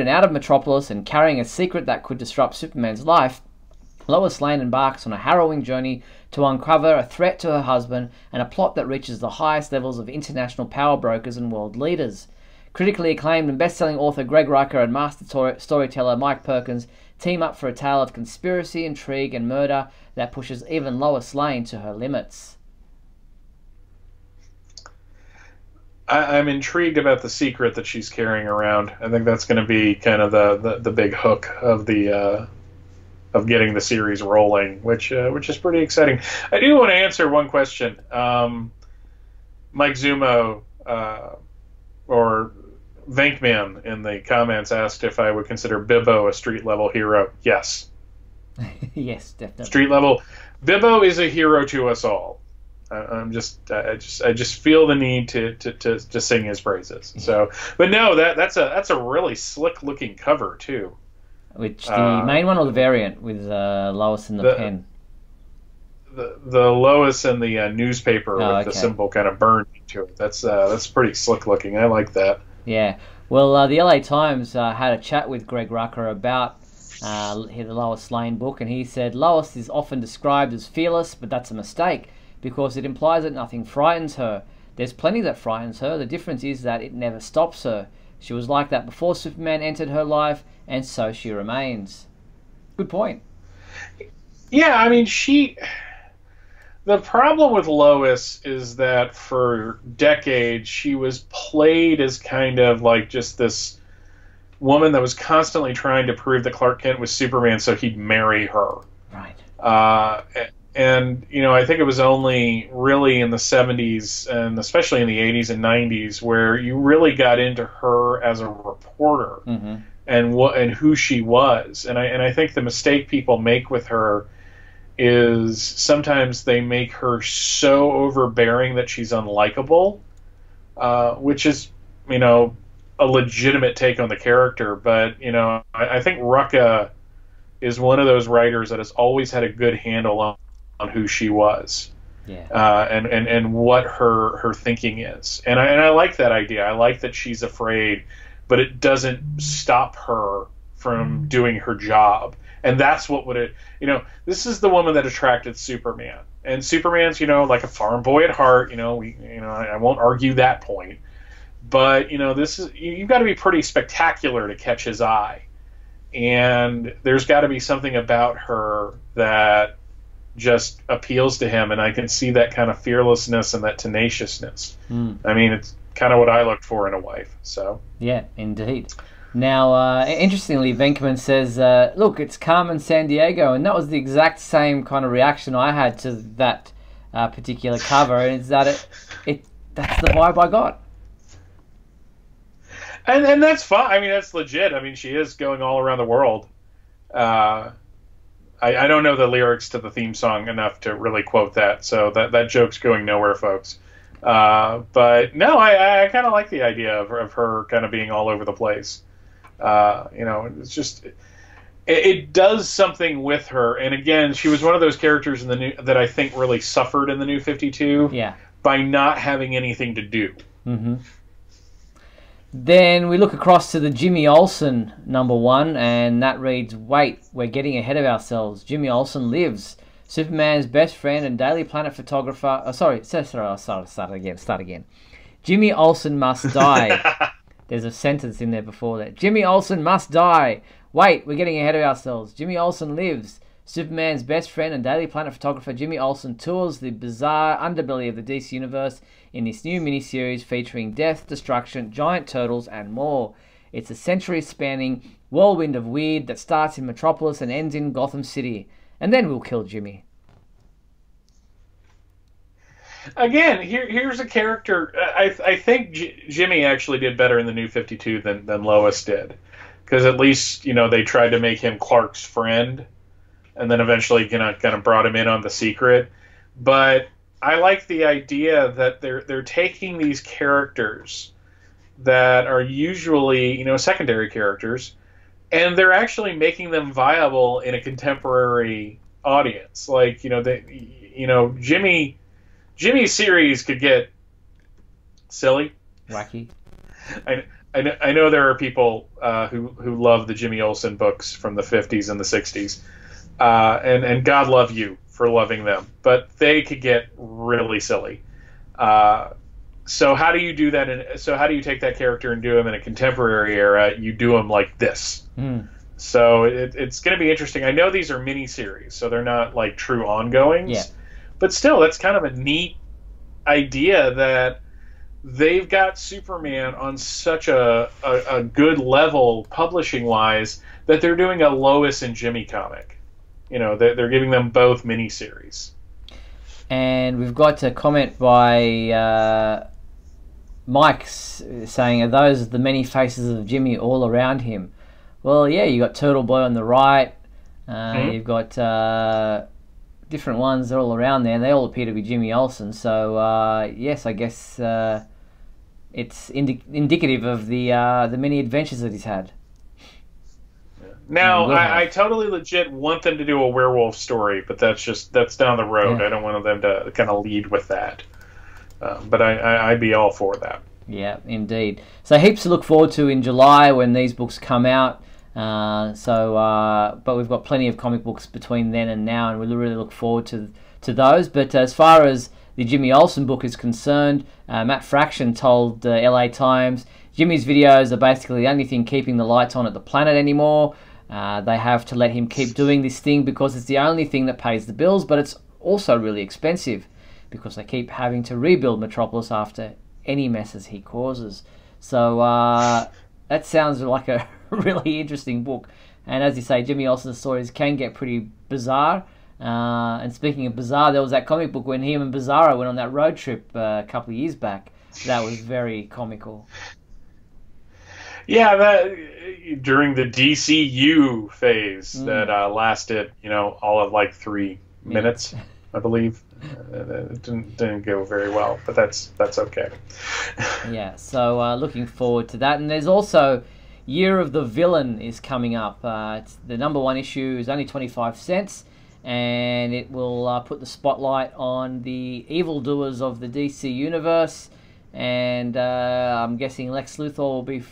out of Metropolis and carrying a secret that could disrupt Superman's life, Lois Lane embarks on a harrowing journey to uncover a threat to her husband and a plot that reaches the highest levels of international power brokers and world leaders. Critically acclaimed and best-selling author Greg Rucka and master storyteller Mike Perkins team up for a tale of conspiracy, intrigue, and murder that pushes even Lois Lane to her limits. I'm intrigued about the secret that she's carrying around. I think that's going to be kind of the big hook of the of getting the series rolling, which is pretty exciting. I do want to answer one question. Mike Zumo or Vankman in the comments asked if I would consider Bibbo a street-level hero. Yes. Yes, definitely. Street-level. Bibbo is a hero to us all. I just feel the need to sing his praises. So, but no, that's a really slick-looking cover too. Which, the main one or the variant with Lois in the pen? The Lois and the newspaper with the symbol kind of burned into it. That's pretty slick looking. I like that. Yeah. Well, the LA Times had a chat with Greg Rucka about the Lois Lane book, and he said Lois is often described as fearless, but that's a mistake because it implies that nothing frightens her. There's plenty that frightens her. The difference is that it never stops her. She was like that before Superman entered her life, and so she remains. Good point. Yeah, I mean, the problem with Lois is that for decades she was played as kind of like just this woman that was constantly trying to prove that Clark Kent was Superman so he'd marry her. Right. And, I think it was only really in the 70s and especially in the 80s and 90s where you really got into her as a reporter and who she was. And I think the mistake people make with her is sometimes they make her so overbearing that she's unlikable, which is, a legitimate take on the character. But, I think Rucka is one of those writers that has always had a good handle on who she was. Yeah. And what her thinking is. And I like that idea. I like that she's afraid, but it doesn't stop her from doing her job. And that's what would this is the woman that attracted Superman. And Superman's, like a farm boy at heart, I won't argue that point. But, this is, you've got to be pretty spectacular to catch his eye. And there's got to be something about her that just appeals to him, and I can see that kind of fearlessness and that tenaciousness. I mean, it's kind of what I look for in a wife. So yeah, indeed. Now, interestingly, Venkman says, look, it's Carmen Sandiego, and that was the exact same kind of reaction I had to that particular cover, and it's that that's the vibe I got. And that's fine. I mean, that's legit. I mean, she is going all around the world. I don't know the lyrics to the theme song enough to really quote that, so that joke's going nowhere, folks. But no, I kind of like the idea of her kind of being all over the place. It's just it does something with her. And again, she was one of those characters in the new that I think really suffered in the New 52 Yeah. by not having anything to do. Mm-hmm. Then we look across to the Jimmy Olsen #1, and that reads, "Wait, we're getting ahead of ourselves. Jimmy Olsen lives. Superman's best friend and Daily Planet photographer." Oh, sorry. Start again. Jimmy Olsen must die. There's a sentence in there before that. Jimmy Olsen must die. Wait, we're getting ahead of ourselves. Jimmy Olsen lives. Superman's best friend and Daily Planet photographer Jimmy Olsen tours the bizarre underbelly of the DC Universe in this new miniseries featuring death, destruction, giant turtles, and more. It's a century-spanning whirlwind of weird that starts in Metropolis and ends in Gotham City. And then we'll kill Jimmy. Again, here's a character. I think Jimmy actually did better in the New 52 than Lois did. Because at least, they tried to make him Clark's friend. And then eventually kind of brought him in on the secret. But I like the idea that they're taking these characters that are usually, secondary characters, and they're actually making them viable in a contemporary audience. Like, Jimmy's series could get silly, wacky. I know there are people who love the Jimmy Olsen books from the 50s and the 60s. And God love you for loving them, but they could get really silly. So how do you do that? So how do you take that character and do him in a contemporary era? You do him like this. So it's going to be interesting. I know these are mini-series, so they're not like true ongoings. Yeah. But still, that's kind of a neat idea that they've got Superman on such a good level publishing-wise that they're doing a Lois and Jimmy comic. They're giving them both miniseries. And we've got a comment by Mike saying, "Are those the many faces of Jimmy all around him?" Well, yeah, you got Turtle Boy on the right. You've got different ones all around there. They all appear to be Jimmy Olsen. So yes, I guess it's indicative of the many adventures that he's had. Now, I totally legit want them to do a werewolf story, but that's down the road. Yeah. I don't want them to kind of lead with that. But I'd be all for that. Yeah, indeed. So heaps to look forward to in July when these books come out. But we've got plenty of comic books between then and now, and we really look forward to those. But as far as the Jimmy Olsen book is concerned, Matt Fraction told the LA Times, Jimmy's videos are basically the only thing keeping the lights on at the planet anymore. They have to let him keep doing this thing because it's the only thing that pays the bills, but it's also really expensive because they keep having to rebuild Metropolis after any messes he causes. So that sounds like a really interesting book. And as you say, Jimmy Olsen's stories can get pretty bizarre. And speaking of bizarre, there was that comic book when him and Bizarro went on that road trip a couple of years back. That was very comical. Yeah, that during the DCU phase that lasted, all of like 3 minutes, I believe. It didn't go very well, but that's okay. Yeah, so looking forward to that. And there's also Year of the Villain is coming up. It's the #1 issue is only 25 cents, and it will put the spotlight on the evildoers of the DC universe. And I'm guessing Lex Luthor will be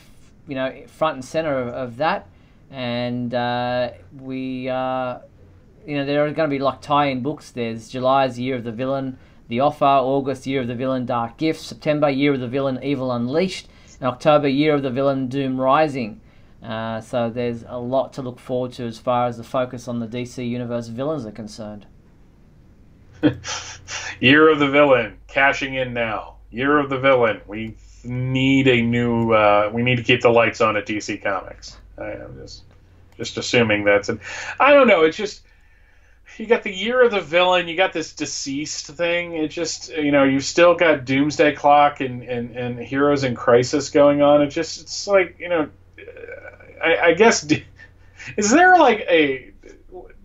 front and center of that, and there are going to be like tie-in books. There's July's Year of the Villain, The Offer, August Year of the Villain, Dark Gift, September Year of the Villain, Evil Unleashed, and October Year of the Villain, Doom Rising. So there's a lot to look forward to as far as the focus on the DC Universe villains are concerned. Year of the Villain, cashing in now. Year of the Villain, we need a new. We need to keep the lights on at DC Comics. I'm just assuming that's it. I don't know. It's just you got the Year of the Villain. You got this deceased thing. It just you've still got Doomsday Clock and Heroes in Crisis going on. It's like I guess is there like a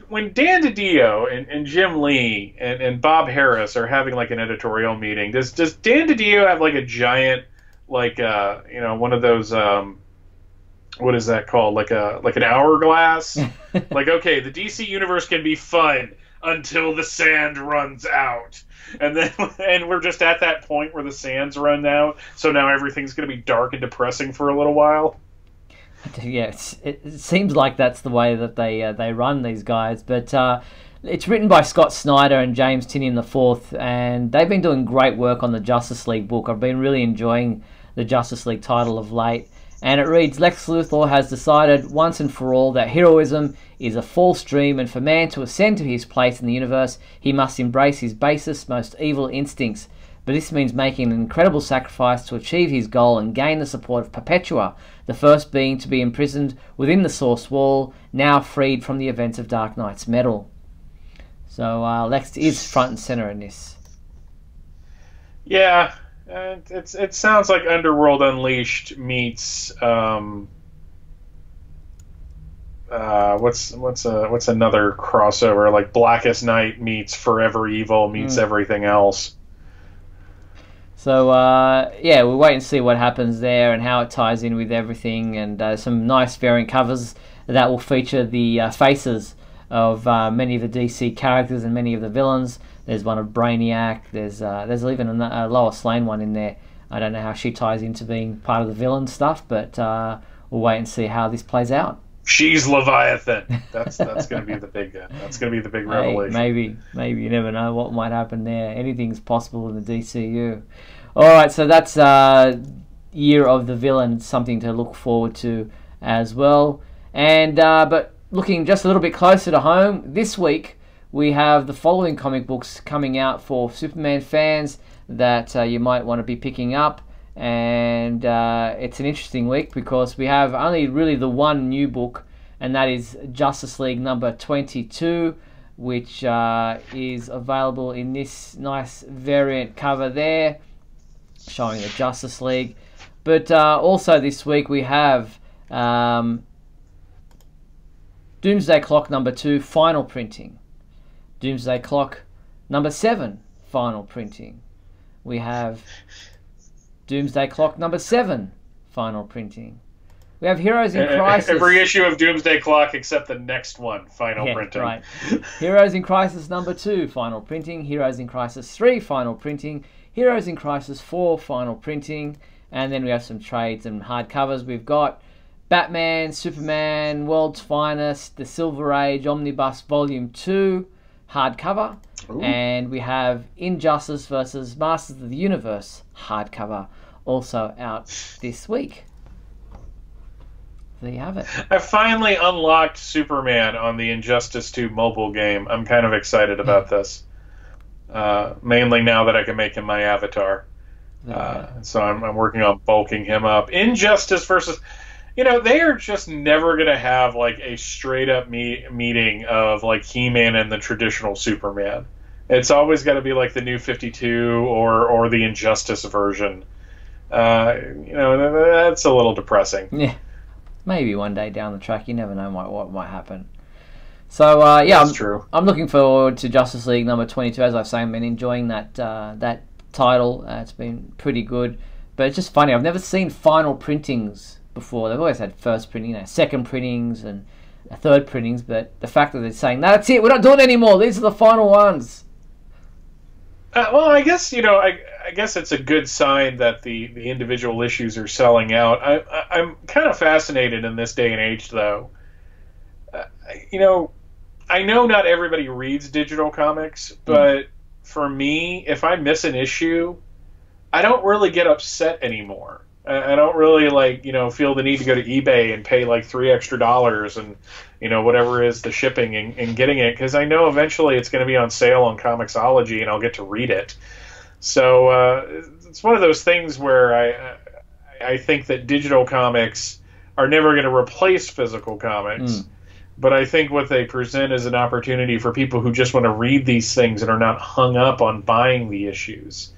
when Dan DiDio and Jim Lee and Bob Harris are having like an editorial meeting, does Dan DiDio have like a giant one of those what is that called, like an hourglass? Like, okay, the DC universe can be fun. until the sand runs out. And then, and we're just at that point where the sand's run out, so now everything's going to be dark and depressing for a little while. Yeah, it seems like that's the way that they run these guys. But it's written by Scott Snyder and James Tynion IV, and they've been doing great work on the Justice League book. I've been really enjoying the Justice League title of late. And it reads, Lex Luthor has decided once and for all that heroism is a false dream, and for man to ascend to his place in the universe, he must embrace his basest, most evil instincts. But this means making an incredible sacrifice to achieve his goal and gain the support of Perpetua, the first being to be imprisoned within the Source Wall, now freed from the events of Dark Knight's Metal. So Lex is front and center in this. Yeah. It sounds like Underworld Unleashed meets what's another crossover, like Blackest Night meets Forever Evil meets everything else. So yeah, we'll wait and see what happens there and how it ties in with everything, and some nice variant covers that will feature the faces of many of the DC characters and many of the villains. There's one of Brainiac. There's even a Lois Lane one in there. I don't know how she ties into being part of the villain stuff, but we'll wait and see how this plays out. She's Leviathan. That's going to be the big revelation. Hey, maybe you never know what might happen there. Anything's possible in the DCU. All right, so that's Year of the Villain, something to look forward to as well. And but looking just a little bit closer to home, this week we have the following comic books coming out for Superman fans that you might want to be picking up. And it's an interesting week because we have only really the one new book, and that is Justice League number 22, which is available in this nice variant cover there, showing the Justice League. But also this week we have Doomsday Clock number 2, final printing. Doomsday Clock number 7, final printing. We have Doomsday Clock number 7, final printing. We have Heroes in Crisis. Every issue of Doomsday Clock except the next one, final printing. Right. Heroes in Crisis number 2, final printing. Heroes in Crisis 3, final printing. Heroes in Crisis 4, final printing. And then we have some trades and hardcovers. We've got Batman, Superman, World's Finest, The Silver Age Omnibus Volume 2, hardcover. Ooh. And we have Injustice versus Masters of the Universe, hardcover, also out this week. There you have it. I finally unlocked Superman on the Injustice 2 mobile game. I'm kind of excited about this. Mainly now that I can make him my avatar. So I'm working on bulking him up. Injustice versus... You know, they are just never going to have, like, a straight-up meeting of, like, He-Man and the traditional Superman. It's always got to be, like, the New 52 or the Injustice version. You know, that's a little depressing. Yeah. Maybe one day down the track, you never know what might happen. So, yeah, that's true. I'm looking forward to Justice League number 22. As I say, I've been enjoying that title. It's been pretty good. But it's just funny. I've never seen final printings before. They've always had first printing, second printings and third printings, but the fact that they're saying, that's it, we're not doing it anymore, these are the final ones. Well, I guess, you know, I guess it's a good sign that the individual issues are selling out. I'm kind of fascinated in this day and age, though. You know, I know not everybody reads digital comics, but for me, if I miss an issue, I don't really get upset anymore. I don't really, like, you know, feel the need to go to eBay and pay like $3 extra and, you know, whatever is the shipping and getting it, because I know eventually it's going to be on sale on Comixology and I'll get to read it. So it's one of those things where I think that digital comics are never going to replace physical comics, but I think what they present is an opportunity for people who just want to read these things and are not hung up on buying the issues.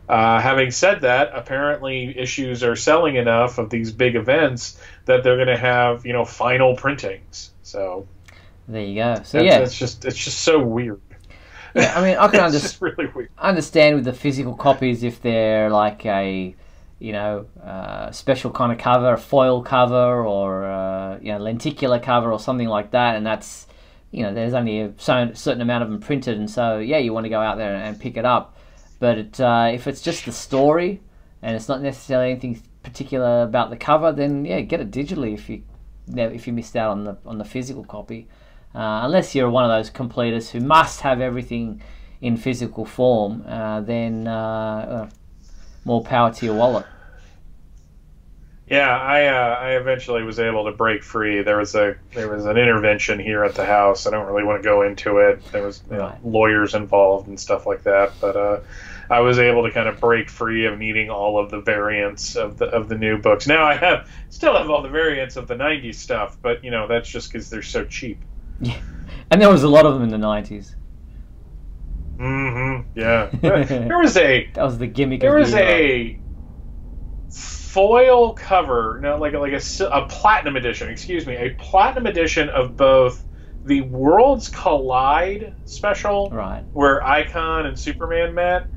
Having said that, apparently issues are selling enough of these big events that they're going to have, you know, final printings. So there you go. So yeah, it's just so weird. Yeah, I mean, I can just really weird. Understand with the physical copies if they're like a, you know, special kind of cover, a foil cover, or you know, lenticular cover or something like that, and that's, you know, there's only a certain amount of them printed, and so yeah, you want to go out there and pick it up. But if it's just the story and it's not necessarily anything particular about the cover, then yeah, get it digitally if you missed out on the physical copy. Unless you're one of those completists who must have everything in physical form, then more power to your wallet. Yeah, I eventually was able to break free. There was an intervention here at the house. I don't really want to go into it. There was lawyers involved and stuff like that, but I was able to kind of break free of needing all of the variants of the new books. Now I still have all the variants of the 90s stuff, but you know, that's just because they're so cheap. Yeah, and there was a lot of them in the 90s. Mm-hmm. Yeah, there was a that was the gimmick. There was a foil cover, no, like a platinum edition. Excuse me, a platinum edition of both the Worlds Collide special, right, where Icon and Superman met,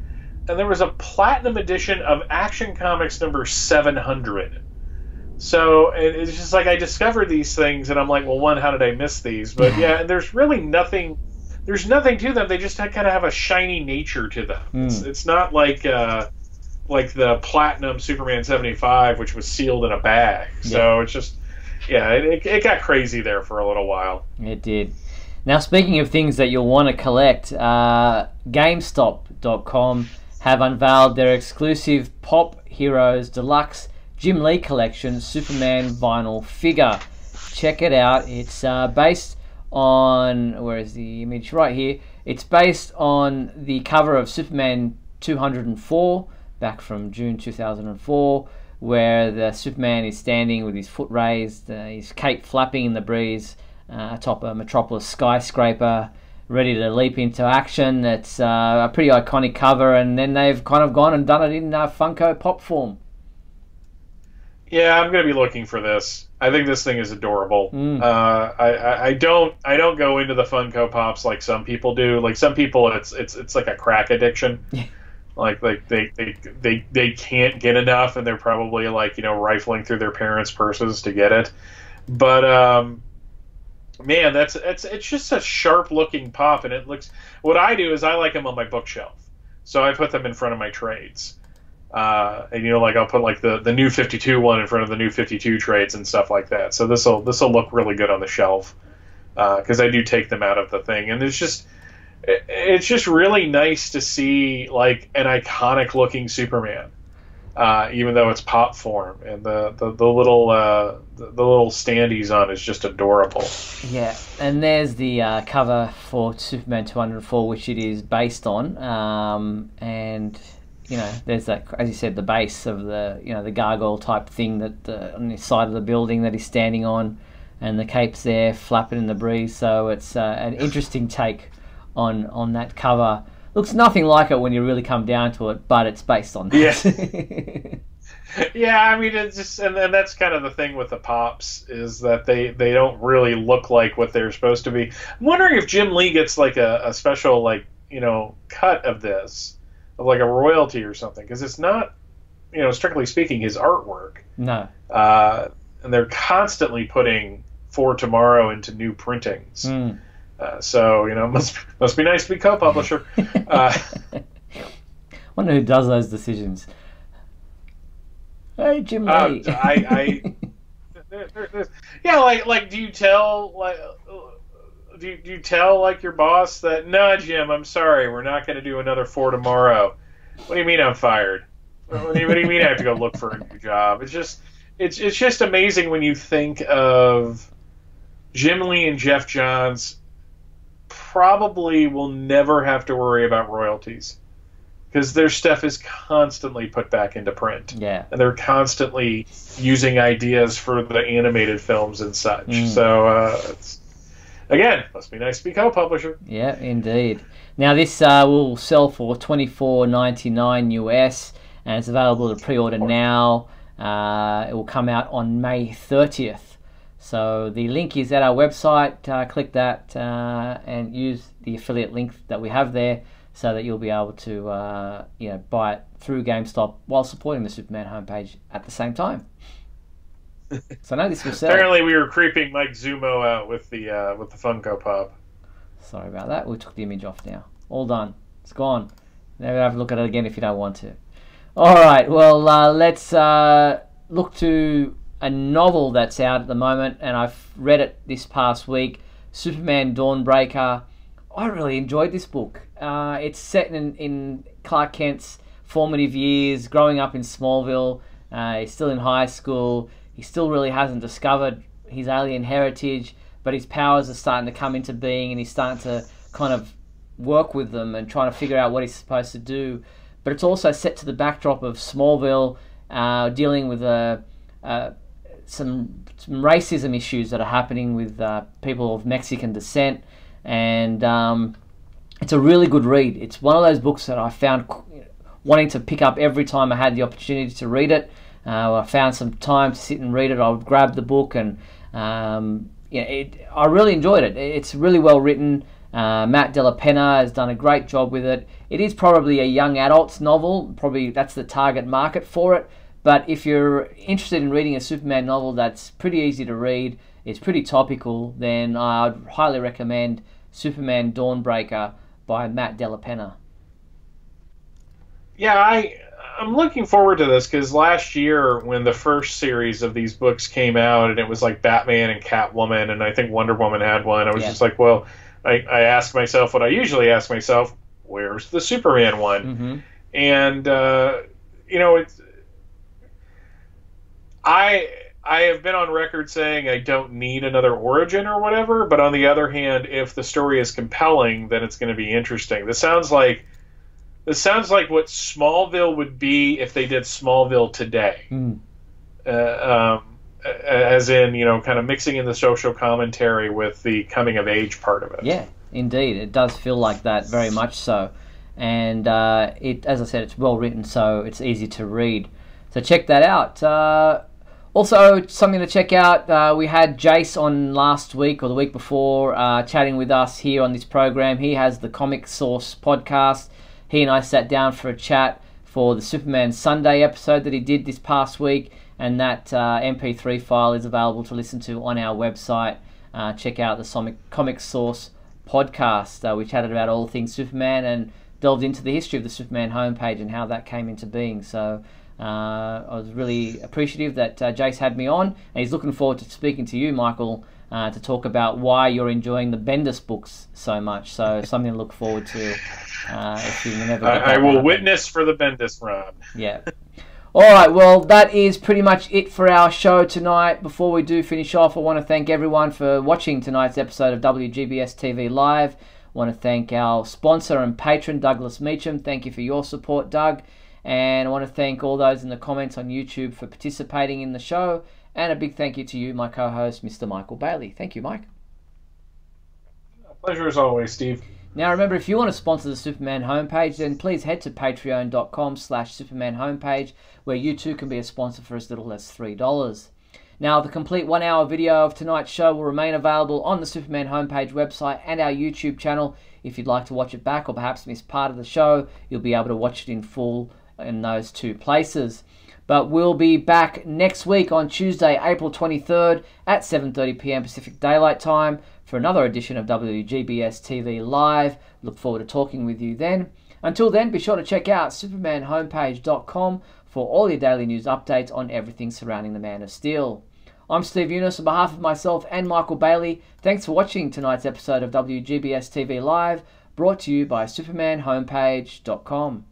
and there was a platinum edition of Action Comics number 700. So it's just like I discovered these things, and I'm like, well, one, how did I miss these? But yeah, and there's really nothing. There's nothing to them. They just kind of have a shiny nature to them. It's not like the Platinum Superman 75, which was sealed in a bag. So it's just, yeah, it got crazy there for a little while. It did. Now, speaking of things that you'll want to collect, GameStop.com have unveiled their exclusive Pop Heroes Deluxe Jim Lee Collection Superman vinyl figure. Check it out. It's based on, where is the image? Right here. It's based on the cover of Superman 204, back from June 2004, where the Superman is standing with his foot raised, his cape flapping in the breeze atop a Metropolis skyscraper, ready to leap into action. It's a pretty iconic cover, and then they've kind of gone and done it in Funko Pop form. Yeah, I'm going to be looking for this. I think this thing is adorable. I don't go into the Funko Pops like some people do. Like some people, it's like a crack addiction. Like they can't get enough, and they're probably like, you know, rifling through their parents' purses to get it. But man, it's just a sharp looking pop, and it looks. What I do is I like them on my bookshelf, so I put them in front of my trades. And you know, like I'll put like the new 52 one in front of the new 52 trades and stuff like that. So this will look really good on the shelf, because I do take them out of the thing, and it's just really nice to see like an iconic looking Superman, even though it's pop form, and the little stand he's on is just adorable. Yeah, and there's the cover for Superman 204, which it is based on, and you know, there's that, as you said, the base of the, you know, the gargoyle type thing that on the side of the building that he's standing on, and the cape's there flapping in the breeze. So it's an interesting take on that cover. Looks nothing like it when you really come down to it, but it's based on that. Yeah. Yeah, I mean, it's just, and that's kind of the thing with the Pops, is that they don't really look like what they're supposed to be. I'm wondering if Jim Lee gets like a special, like, you know, cut of this, of like a royalty or something, because it's not, you know, strictly speaking, his artwork. No. And they're constantly putting For Tomorrow into new printings. So, you know, must be nice to be co-publisher. Wonder who does those decisions. Hey, Jim Lee. Yeah, like, do you tell like your boss that, no, Jim, I'm sorry, we're not going to do another For Tomorrow? What do you mean I'm fired? What do you mean I have to go look for a new job? It's just amazing when you think of Jim Lee and Jeff Johns probably will never have to worry about royalties, because their stuff is constantly put back into print. Yeah. And they're constantly using ideas for the animated films and such. So, again, must be nice to be co-publisher. Yeah, indeed. Now, this will sell for $24.99 US, and it's available to pre-order now. It will come out on May 30th. So the link is at our website. Click that and use the affiliate link that we have there, so that you'll be able to buy it through GameStop while supporting the Superman homepage at the same time. So no, this will sell. Apparently, we were creeping Mike Zumo out with the Funko Pop. Sorry about that. We took the image off now. All done. It's gone. Never have a look at it again if you don't want to. Alright, well, let's look to a novel that's out at the moment, and I've read it this past week, Superman Dawnbreaker. I really enjoyed this book. It's set in Clark Kent's formative years, growing up in Smallville. He's still in high school. He still really hasn't discovered his alien heritage, but his powers are starting to come into being, and he's starting to kind of work with them and trying to figure out what he's supposed to do. But it's also set to the backdrop of Smallville, dealing with some racism issues that are happening with people of Mexican descent, and it's a really good read. It's one of those books that I found wanting to pick up every time I had the opportunity to read it. I found some time to sit and read it. I would grab the book, and I really enjoyed it. It's really well written. Matt Della Penna has done a great job with it. It is probably a young adult's novel. Probably that's the target market for it. But if you're interested in reading a Superman novel that's pretty easy to read, it's pretty topical, then I'd highly recommend Superman Dawnbreaker by Matt Della Penna. Yeah, I'm looking forward to this, because last year when the first series of these books came out, and it was like Batman and Catwoman, and I think Wonder Woman had one, I was just like, well, I asked myself what I usually ask myself, where's the Superman one? Mm-hmm. And, it's... I have been on record saying I don't need another origin or whatever, but on the other hand, if the story is compelling, then it's going to be interesting. This sounds like what Smallville would be if they did Smallville today. As in, kind of mixing in the social commentary with the coming of age part of it. Yeah, indeed. It does feel like that, very much so. And as I said, it's well written, so it's easy to read. So check that out. Also, something to check out, we had Jace on last week or the week before chatting with us here on this program. He has the Comic Source podcast. He and I sat down for a chat for the Superman Sunday episode that he did this past week, and that MP3 file is available to listen to on our website. Check out the Comic Source podcast. We chatted about all things Superman and delved into the history of the Superman homepage and how that came into being. So I was really appreciative that Jace had me on, and he's looking forward to speaking to you, Michael, to talk about why you're enjoying the Bendis books so much. So something to look forward to. If you never I will witness for the Bendis run. Yeah. Alright, well, that is pretty much it for our show tonight. Before we do finish off, I want to thank everyone for watching tonight's episode of WGBS TV Live. I want to thank our sponsor and patron, Douglas Meacham. Thank you for your support, Doug. And I want to thank all those in the comments on YouTube for participating in the show. And a big thank you to you, my co-host, Mr. Michael Bailey. Thank you, Mike. Pleasure as always, Steve. Now remember, if you want to sponsor the Superman homepage, then please head to patreon.com/Superman homepage, where you too can be a sponsor for as little as $3. Now, the complete 1-hour video of tonight's show will remain available on the Superman homepage website and our YouTube channel. If you'd like to watch it back or perhaps miss part of the show, you'll be able to watch it in full in those two places. But we'll be back next week on Tuesday, April 23rd at 7:30 p.m. Pacific Daylight Time for another edition of WGBS TV Live. Look forward to talking with you then. Until then, be sure to check out supermanhomepage.com for all your daily news updates on everything surrounding the Man of Steel. I'm Steve Eunice on behalf of myself and Michael Bailey. Thanks for watching tonight's episode of WGBS TV Live, brought to you by supermanhomepage.com.